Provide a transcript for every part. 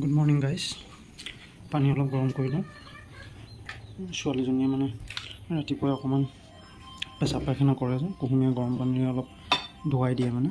Good morning guys. পানী অলপ গৰম কৰিলোঁ। ছোৱালীজনীয়ে মানে ৰাতিপুৱা অকণমান পেচাব পায়খানা কৰে যে, কুহুমীয়া গৰম পানীৰে অলপ ধুৱাই দিয়ে মানে।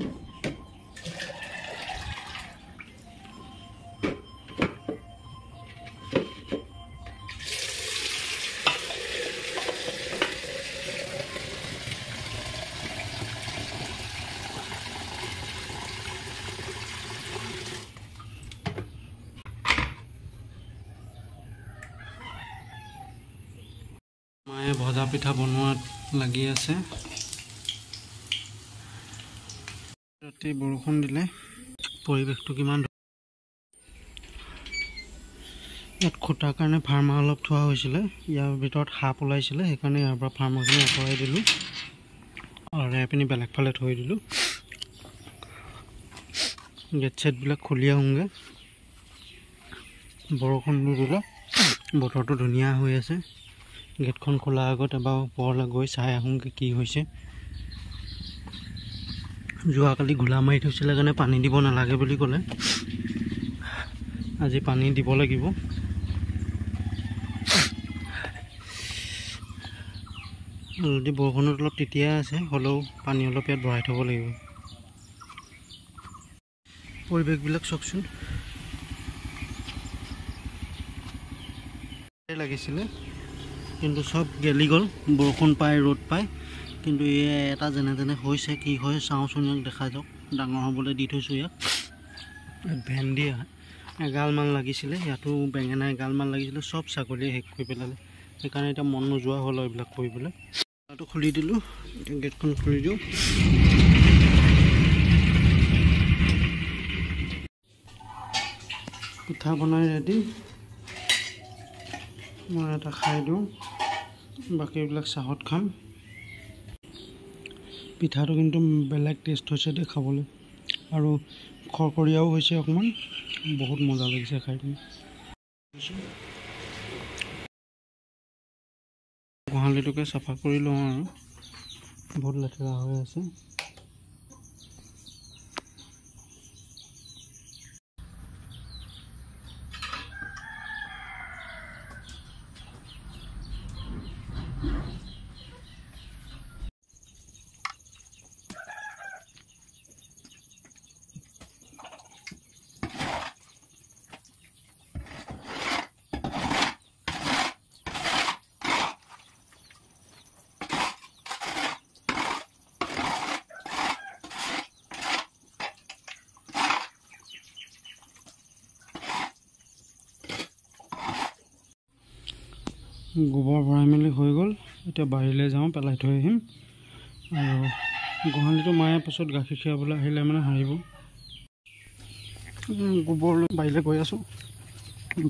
মায়ে ভজা পিঠা বনোৱাত লাগি আছে। ৰাতি বৰষুণ দিলে পৰিৱেশটো কিমান ইয়াত খুটাৰ কাৰণে ফাৰ্মা অলপ থোৱা হৈছিলে, ইয়াৰ ভিতৰত সাপ ওলাইছিলে, সেইকাৰণে ইয়াৰ পৰা ফাৰ্মাখিনি আঁতৰাই দিলোঁ আৰু এইপিনি বেলেগ ফালে থৈ দিলোঁ। গেট ছেটবিলাক খুলি আহোঁগৈ। বৰষুণ নিদিলে বতৰটো ধুনীয়া হৈ আছে। গেটখন খোলাৰ আগত এবাৰ ওপৰলৈ গৈ চাই আহোঁগৈ কি হৈছে। যোৱাকালি ঘোলা মাৰি থৈছিলে কাৰণে পানী দিব নালাগে বুলি ক'লে, আজি পানী দিব লাগিব। যদি বৰষুণত অলপ তিতিয়াই আছে, হ'লেও পানী অলপ ইয়াত ভৰাই থ'ব লাগিব। পৰিৱেশবিলাক চাওকচোন, লাগিছিলে কিন্তু চব গেলি গ'ল। বৰষুণ পায়, ৰ'দ পায়, কিন্তু এটা যেনে তেনে হৈছে। কি হয় চাওঁচোন, ইয়াক দেখা যাওক। ডাঙৰ হ'বলৈ দি থৈছোঁ ইয়াক। ইয়াত ভেন্দি এগালমান লাগিছিলে, ইয়াতো বেঙেনা এগালমান লাগিছিলে, চব ছাগলীয়ে শেষ কৰি পেলালে। সেইকাৰণে এতিয়া মন নোযোৱা হ'ল এইবিলাক কৰিবলৈ। এইটো খুলি দিলোঁ, গেটখন খুলি দিওঁ। পিঠা বনাই ৰেডি। মই এটা খাই দিওঁ, বাকীবিলাক চাহত খাম। পিঠাটো কিন্তু বেলেগ টেষ্ট হৈছে দেই খাবলৈ, আৰু খৰখৰীয়াও হৈছে অকণমান। বহুত মজা লাগিছে খাই পিনি। গোহালিটোকে চাফা কৰি লওঁ আৰু, বহুত লেতেৰা হৈ আছে। গোবৰ ভৰাই মেলি হৈ গ'ল। এতিয়া বাৰীলৈ যাওঁ, পেলাই থৈ আহিম। আৰু গোহালিটো মায়ে পাছত গাখীৰ খীৰাবলৈ আহিলে মানে হাৰিব। গোবৰ লৈ বাৰীলৈ গৈ আছোঁ,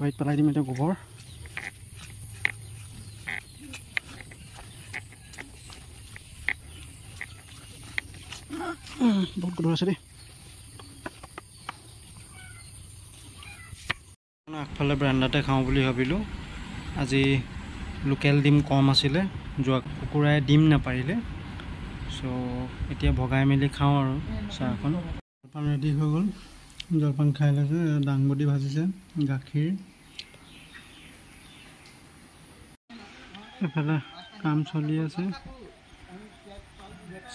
বাৰীত পেলাই দিম এতিয়া গোবৰ। বহুত গধুৰ আছে দেই। আগফালে বাৰান্দাতে খাওঁ বুলি ভাবিলোঁ। আজি লোকেল ডিম কম আছিলে, যোৱা কুকুৰাই ডিম নাপাৰিলে। চ' এতিয়া ভগাই মেলি খাওঁ আৰু চাহখন। জলপান ৰেডি হৈ গ'ল, জলপান খাই লৈছে। দাংবডি ভাজিছে, গাখীৰ। এফালে কাম চলি আছে,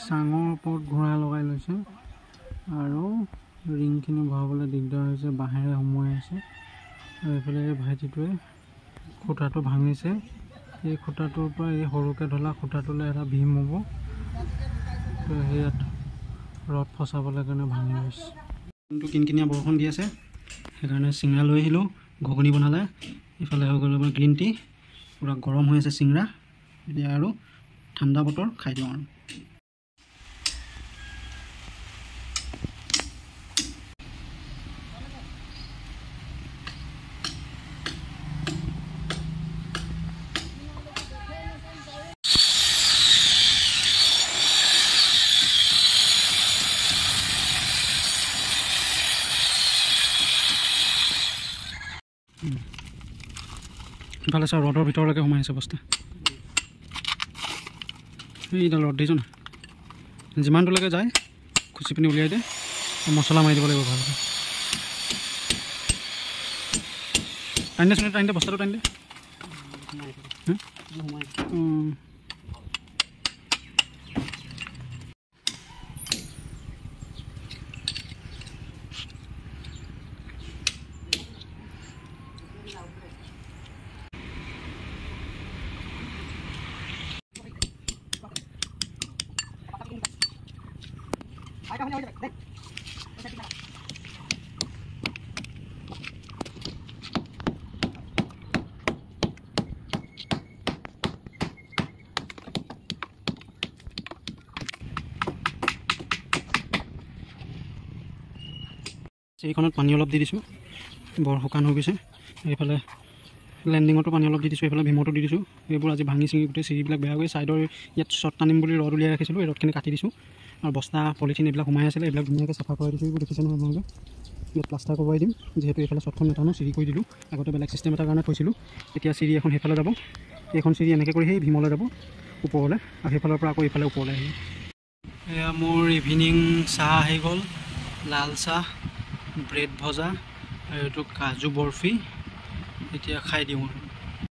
চাঙৰ ওপৰত ঘোঁৰা লগাই লৈছে আৰু ৰিংখিনি ভৰাবলৈ দিগদাৰ হৈছে, বাঁহেৰে সোমোৱাই আছে। আৰু এইফালে এই ভাইটিটোৱে খুঁটাটো ভাঙিছে। এই খুঁটাটোৰ পৰা এই সৰুকৈ ঢলা খুঁটাটোলৈ এটা ভীম হ'ব, তো সেয়াত ৰদ ফচাবলৈ কাৰণে ভাঙি গৈছে। কিন্তু কিনকিনীয়া বৰষুণ দি আছে, সেইকাৰণে চিংৰা লৈ আহিলোঁ। ঘুগুনি বনালে। ইফালে হৈ গ'ল আমাৰ গ্ৰীণ টি। পূৰা গৰম হৈ আছে চিংৰা। এতিয়া আৰু ঠাণ্ডা বতৰ, খাই দিওঁ আৰু। ইফালে চাওঁ, ৰ'দৰ ভিতৰলৈকে সোমাই আছে বস্তা। এইডাল ৰ'দ দেখিছোঁ না, যিমানটোলৈকে যায় খুচি পিনি উলিয়াই দিয়ে। মছলা মাৰি দিব লাগিব ভালকৈ। টাইম দে বস্তাটো টাইম দে এইখনত পানী অলপ দি দিছোঁ বৰ শুকান হৈ গৈছে এইফালে লেণ্ডিঙতো পানী অলপ দি দিছোঁ এইফালে ভীমতো দি দিছোঁ এইবোৰ আজি ভাঙি চিঙি গোটেই চিৰিবিলাক বেয়া হৈ ছাইডৰ ইয়াত শ্বৰ্ট টানিম বুলি ৰড উলিয়াই ৰাখিছিলোঁ এই ৰডখিনি কাটি দিছোঁ আৰু বস্তা পলিথিন এইবিলাক সোমাই আছিলে এইবিলাক ধুনীয়াকৈ চাফা কৰাই দিছোঁ এইবোৰ দেখিছে নহয় আপোনালোকে ইয়াত প্লাষ্টাৰ কৰোৱাই দিম যিহেতু এইফালে শ্বৰ্টখন নেটানো চিৰি কৰি দিলোঁ আগতে বেলেগ চিষ্টেম এটাৰ কাৰণে থৈছিলোঁ এতিয়া চিৰি এখন সেইফালে যাব এইখন চিৰি এনেকৈ কৰি সেই ভীমলৈ যাব ওপৰলৈ আৰু সেইফালৰ পৰা আকৌ এইফালে ওপৰলৈ আহিব এয়া মোৰ ইভিনিং চাহ আহি গ'ল লাল চাহ ব্ৰেড ভজা আৰু এইটো কাজু বৰফি এতিয়া খাই দিওঁ